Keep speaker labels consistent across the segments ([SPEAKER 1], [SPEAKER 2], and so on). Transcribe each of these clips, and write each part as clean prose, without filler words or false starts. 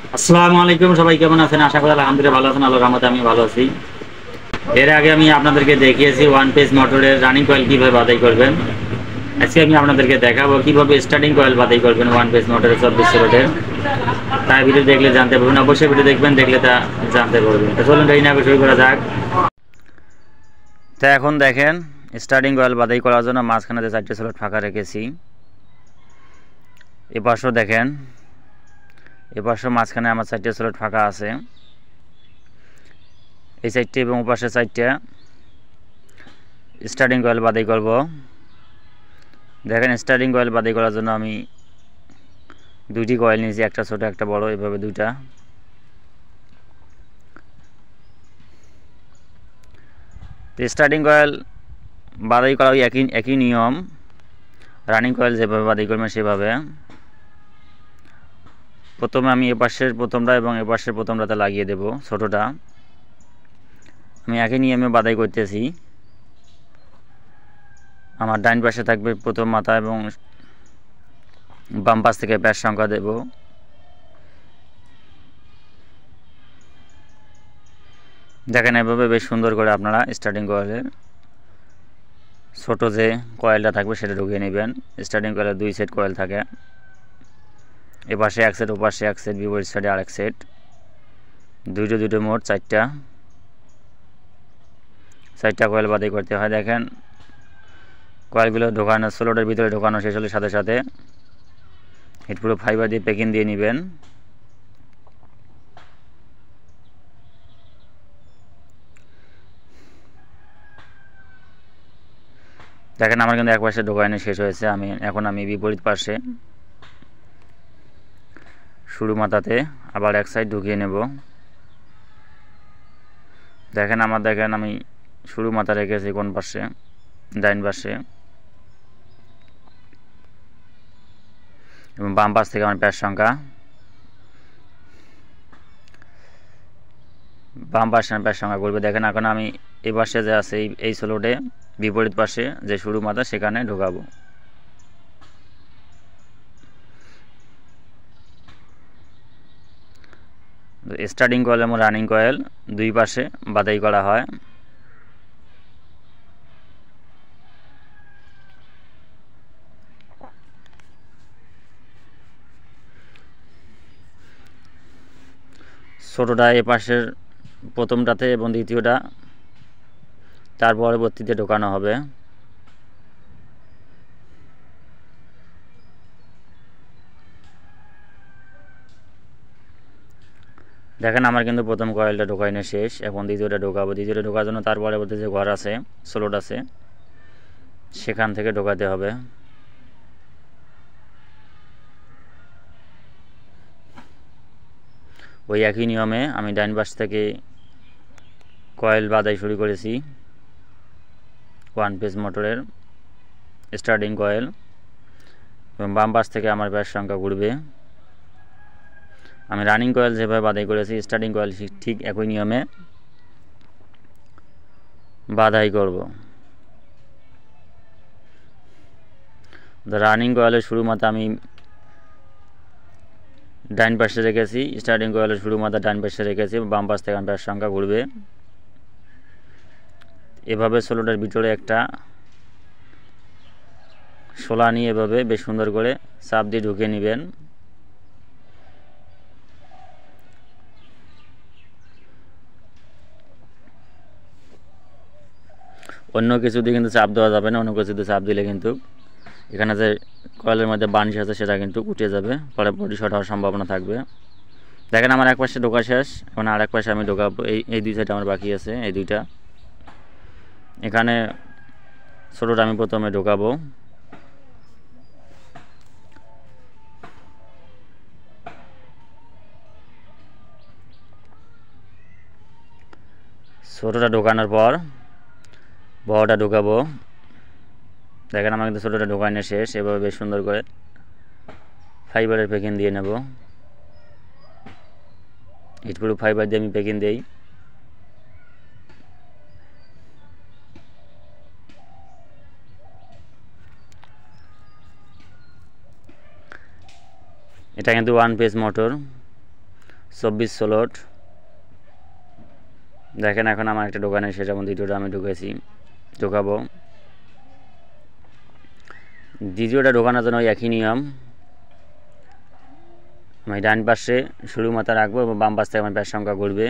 [SPEAKER 1] আসসালামু আলাইকুম, সবাই কেমন আছেন? আশা করি আলহামদুলিল্লাহ ভালো আছেন। আল্লাহর রহমতে আমি ভালো আছি। এর আগে আমি আপনাদেরকে দেখিয়েছি ওয়ান পেজ মোটরের রানিং কয়েল কিভাবে বাছাই করবেন। আজকে আমি আপনাদেরকে দেখাবো কিভাবে স্টার্টিং কয়েল বাছাই করবেন ওয়ান পেজ মোটরের 24 রোডের। তাই ভিডিও দেখলে জানতে পারবেন, অবশ্যই ভিডিও দেখবেন, দেখলে তা জানতে পারবেন। তো চলুন দেরি না করে শুরু করা যাক। তো এখন দেখেন স্টার্টিং কয়েল বাছাই করার জন্য মাঝখানে যে 4টে স্লট ফাঁকা রেখেছি। এপাশেও দেখেন, এপাশেও মাঝখানে আমার 4টে স্লট ফাঁকা আছে। এই 4টে এবং ওপাশে 4টে স্টার্টিং কয়েল বাছাই করব। দেখেন স্টার্টিং কয়েল বাছাই করার জন্য আমি 2টি কয়েল নিয়েছি, একটা ছোট একটা বড়, এভাবে 2টা। তো স্টার্টিং কয়েল বাছাই করা একই নিয়ম, রানিং কয়েল যেভাবে বাছাই করবেন সেভাবে। প্রথমে আমি এপাশের প্রথমটা এবং এপাশের প্রথমটাতে লাগিয়ে দেব ছোটটা। আমি একই নিয়মে বাছাই করতেছি। আমার ডান পাশে থাকবে প্রথম মাথা এবং বাম পাশ থেকে প্যাচ সংখ্যা দেব। দেখেন এভাবে বেশ সুন্দর করে আপনারা স্টার্টিং কয়েলের ছোট যে কয়েলটা থাকবে সেটা ঢুকিয়ে নেবেন। স্টার্টিং কয়েলের 2 সেট কয়েল থাকে, এপাশে 1 সেট, ওপাশে 1 সেট, বিপরীত সাইডে আরেক সেট, দুটো মোট 4টা কয়েল বাছাই করতে হয়। দেখেন কয়েলগুলো ঢোকানো, স্লটের ভিতরে ঢোকানো শেষ হলে সাথে সাথে হিটপ্রুফ ফাইবার দিয়ে প্যাকিং দিয়ে নেবেন। দেখেন আমার কিন্তু এক পাশে ঢোকানো শেষ হয়েছে। এখন আমি বিপরীত পাশে শুরু মাথাতে আবার এক সাইড ঢুকিয়ে নেব। দেখেন আমি শুরু মাথা রেখেছি কোন পাশে, ডাইন পাশে, এবং বাম পাশ থেকে আমার প্যাচ সংখ্যা, বাম পাশে প্যাচ সংখ্যা করবে। দেখেন এখন আমি এই পাশে যে আছে এই স্লটে বিপরীত পাশে যে শুরু মাথা সেখানে ঢোকাবো। স্টার্টিং কয়েল এবং রানিং কয়েল 2 পাশে বাছাই করা হয়। ছোটোটা এ পাশের প্রথমটাতে এবং দ্বিতীয়টা তার পরবর্তীতে ঢোকানো হবে। দেখেন আমার কিন্তু প্রথম কয়েলটা ঢোকানো শেষ, এখন দ্বিতীয়টা ঢোকাবো। দ্বিতীয়টা ঢোকার জন্য তার পরবর্তী যে ঘর আছে, স্লট আছে, সেখান থেকে ঢোকাতে হবে। ওই একই নিয়মে আমি ডাইন পাশ থেকে কয়েল বাছাই শুরু করেছি ওয়ান পেজ মোটরের স্টার্টিং কয়েল, এবং বাম পাশ থেকে আমার প্যাচ সংখ্যা ঘুরবে। আমি রানিং কয়েল যেভাবে বাছাই করেছি স্টার্টিং কয়েল ঠিক একই নিয়মে বাছাই করব। রানিং কয়েলের শুরু মাথা আমি ডাইন পাশে রেখেছি, স্টার্টিং কয়েলের শুরু মাথা ডাইন পাশে রেখেছি, বাম পাশ থেকে আমার প্যাচ সংখ্যা ঘুরবে। এভাবে স্লটের ভিতরে একটা শোলা নিয়ে এভাবে বেশ সুন্দর করে চাপ দিয়ে ঢুকিয়ে নেবেন। অন্য কিছু দিয়ে কিন্তু চাপ দেওয়া যাবে না, অন্য কিছু দিয়ে চাপ দিলে কিন্তু এখানে যে কয়েলের মধ্যে বার্নিশ আছে সেটা কিন্তু উঠে যাবে, পরে বডি শর্ট হওয়ার সম্ভাবনা থাকবে। দেখেন আমার এক পাশে ঢোকা শেষ, এখন আর এক পাশে আমি ঢোকাবো। এই 2 সাইড আমার বাকি আছে, এই 2টা। এখানে ছোটোটা আমি প্রথমে ঢোকাবো। ছোটোটা ঢোকানোর পর বড়টা ঢোকাবো। দেখেন আমার কিন্তু ছোটোটা ঢোকানো শেষ। এভাবে বেশ সুন্দর করে ফাইবারের প্যাকিং দিয়ে নেব। হিটপ্রুফ ফাইবার দিয়ে আমি প্যাকিং দিই। এটা কিন্তু ওয়ান পেজ মোটর, 24 স্লট। দেখেন এখন আমার একটা দোকানে সেটার মধ্যে দ্বিতীয়টা আমি ঢোকাবো। দ্বিতীয়টা ঢোকানোর জন্য একই নিয়ম, আমি ডান পাশে শুরু মাথা রাখবো এবং বাম পাশ থেকে আমার ব্যাস সংখ্যা ঘুরবে।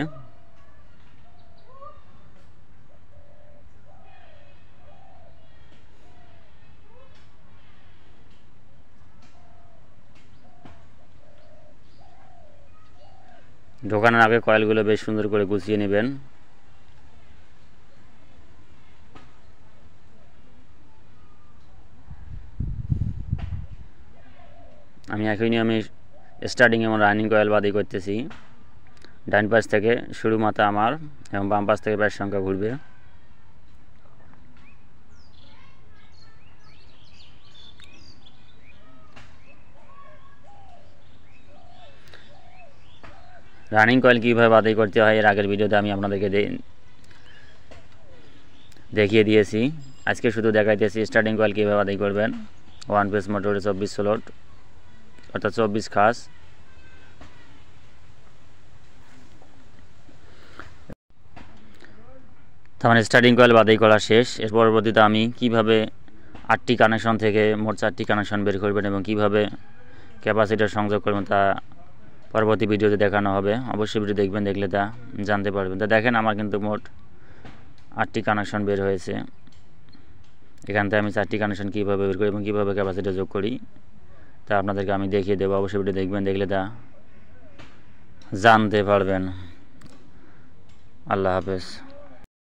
[SPEAKER 1] ঢোকানোর আগে কয়েলগুলো বেশ সুন্দর করে গুছিয়ে নেবেন। আমি একই নিয়মে স্টার্টিং এবং রানিং কয়েল বাদই করতেছি। ডান পাশ থেকে শুরু মাথা আমার এবং বাম পাশ থেকে ব্যাস সংখ্যা ঘুরবে। রানিং কয়েল কীভাবে বাদাই করতে হয় এর আগের ভিডিওতে আমি আপনাদেরকে দেখিয়ে দিয়েছি। আজকে শুধু দেখাইতেছি স্টার্টিং কয়েল কীভাবে বাদাই করবেন। 1 পিস মোটরে 24 স্লট অর্থাৎ 24 খাস। তার মানে স্টার্টিং কয়েল বাদাই করা শেষ। এর পরবর্তীতে আমি কিভাবে 8টি কানেকশন থেকে মোট 4টি কানেকশন বের করবেন এবং কিভাবে ক্যাপাসিটর সংযোগ করবেন তা পরবর্তী ভিডিওতে দেখানো হবে। অবশ্যই ভিডিও দেখবেন, দেখলে তা জানতে পারবেন। তা দেখেন আমার কিন্তু মোট 8টি কানেকশন বের হয়েছে। এখান থেকে আমি 4টি কানেকশন কীভাবে বের করি এবং কীভাবে ক্যাপাসিটর যোগ করি তা আপনাদেরকে আমি দেখিয়ে দেবো। অবশ্যই ভিডিও দেখবেন, দেখলে তা জানতে পারবেন। আল্লাহ হাফেজ।